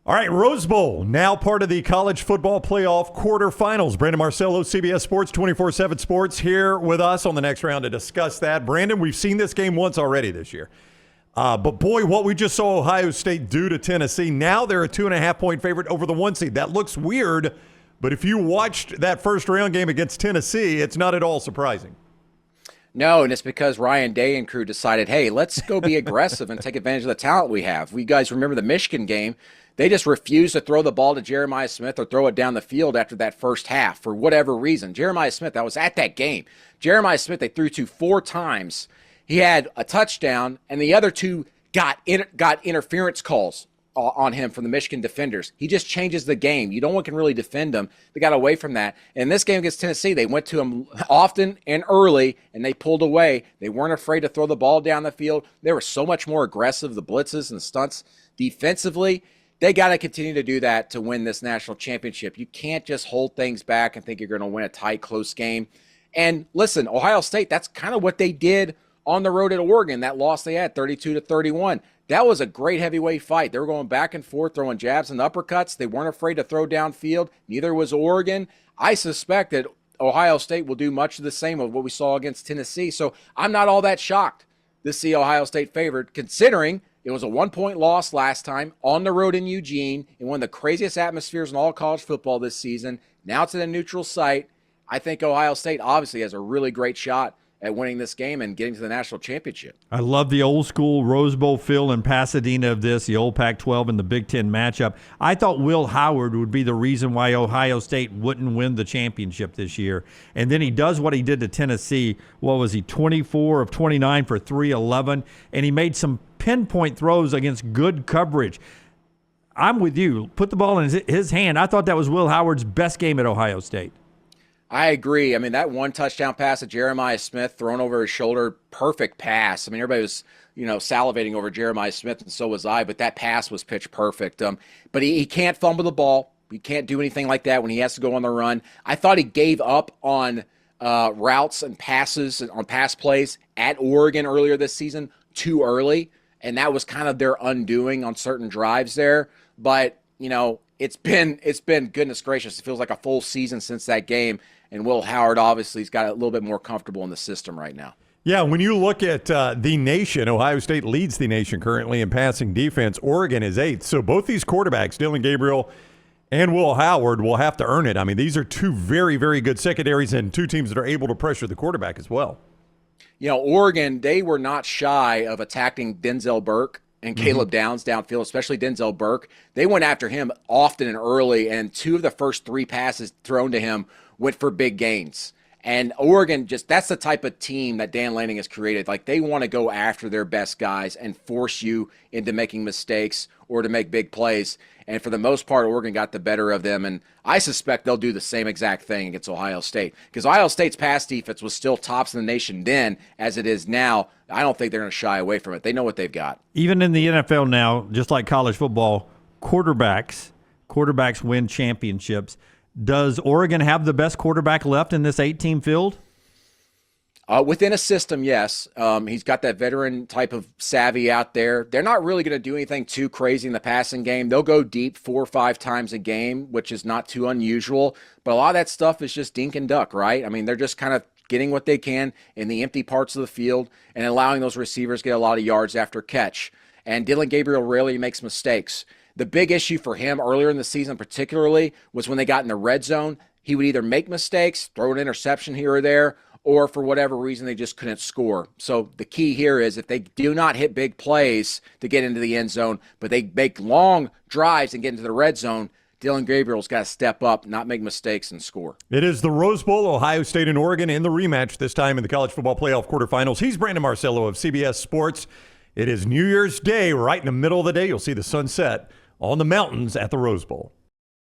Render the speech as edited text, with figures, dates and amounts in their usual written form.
All right, Rose Bowl, now part of the college football playoff quarterfinals. Brandon Marcello, CBS Sports, 24/7 Sports, here with us on the next round to discuss that. Brandon, we've seen this game once already this year. But boy, what we just saw Ohio State do to Tennessee, now they're a 2.5-point favorite over the 1 seed. That looks weird, but if you watched that first round game against Tennessee, it's not at all surprising. No, and it's because Ryan Day and crew decided, hey, let's go be aggressive and take advantage of the talent we have. You guys remember the Michigan game. They just refused to throw the ball to Jeremiah Smith or throw it down the field after that first half for whatever reason. Jeremiah Smith, I was at that game. Jeremiah Smith, they threw to 4 times. He had a touchdown, and the other 2 got interference calls on him from the Michigan defenders. He just changes the game. No one can really defend him. They got away from that. In this game against Tennessee, they went to him often and early, and they pulled away. They weren't afraid to throw the ball down the field. They were so much more aggressive, the blitzes and stunts defensively. They got to continue to do that to win this national championship. You can't just hold things back and think you're going to win a tight, close game. And listen, Ohio State, that's kind of what they did on the road at Oregon. That loss they had, 32-31. That was a great heavyweight fight. They were going back and forth, throwing jabs and uppercuts. They weren't afraid to throw downfield. Neither was Oregon. I suspect that Ohio State will do much of the same of what we saw against Tennessee. So I'm not all that shocked to see Ohio State favored, considering it was a 1-point loss last time on the road in Eugene in one of the craziest atmospheres in all college football this season. Now it's at a neutral site. I think Ohio State obviously has a really great shot at winning this game and getting to the national championship. I love the old school Rose Bowl feel in Pasadena of this, the old Pac-12 and the Big Ten matchup. I thought Will Howard would be the reason why Ohio State wouldn't win the championship this year. And then he does what he did to Tennessee. What was he, 24 of 29 for 311? And he made some pinpoint throws against good coverage. I'm with you. Put the ball in his hand. I thought that was Will Howard's best game at Ohio State. I agree. I mean, that 1 touchdown pass to Jeremiah Smith thrown over his shoulder, perfect pass. I mean, everybody was, salivating over Jeremiah Smith, and so was I, but that pass was pitch perfect. But he can't fumble the ball. He can't do anything like that when he has to go on the run. I thought he gave up on routes and passes, on pass plays at Oregon earlier this season too early, and that was kind of their undoing on certain drives there. But, it's been goodness gracious. It feels like a full season since that game. And Will Howard obviously has got a little bit more comfortable in the system right now. Yeah, when you look at the nation, Ohio State leads the nation currently in passing defense. Oregon is 8th. So both these quarterbacks, Dillon Gabriel and Will Howard, will have to earn it. I mean, these are 2 very, very good secondaries and 2 teams that are able to pressure the quarterback as well. Oregon, they were not shy of attacking Denzel Burke and Caleb Downs downfield, especially Denzel Burke. They went after him often and early, and 2 of the first 3 passes thrown to him went for big gains. And Oregon, that's the type of team that Dan Lanning has created. Like, they want to go after their best guys and force you into making mistakes or to make big plays. And for the most part, Oregon got the better of them. And I suspect they'll do the same exact thing against Ohio State, because Ohio State's pass defense was still tops in the nation then as it is now. I don't think they're going to shy away from it. They know what they've got. Even in the NFL now, just like college football, quarterbacks win championships. Does Oregon have the best quarterback left in this 8-team field? Within a system, yes. He's got that veteran type of savvy out there. They're not really going to do anything too crazy in the passing game. They'll go deep 4 or 5 times a game, which is not too unusual. But a lot of that stuff is just dink and duck, right? I mean, they're just kind of getting what they can in the empty parts of the field and allowing those receivers get a lot of yards after catch. And Dillon Gabriel rarely makes mistakes. The big issue for him earlier in the season particularly was when they got in the red zone, he would either make mistakes, throw an interception here or there, or for whatever reason they just couldn't score. So the key here is if they do not hit big plays to get into the end zone, but they make long drives and get into the red zone, Dillon Gabriel's got to step up, not make mistakes, and score. It is the Rose Bowl, Ohio State and Oregon in the rematch, this time in the college football playoff quarterfinals. He's Brandon Marcello of CBS Sports. It is New Year's Day, right in the middle of the day. You'll see the sunset on the mountains at the Rose Bowl.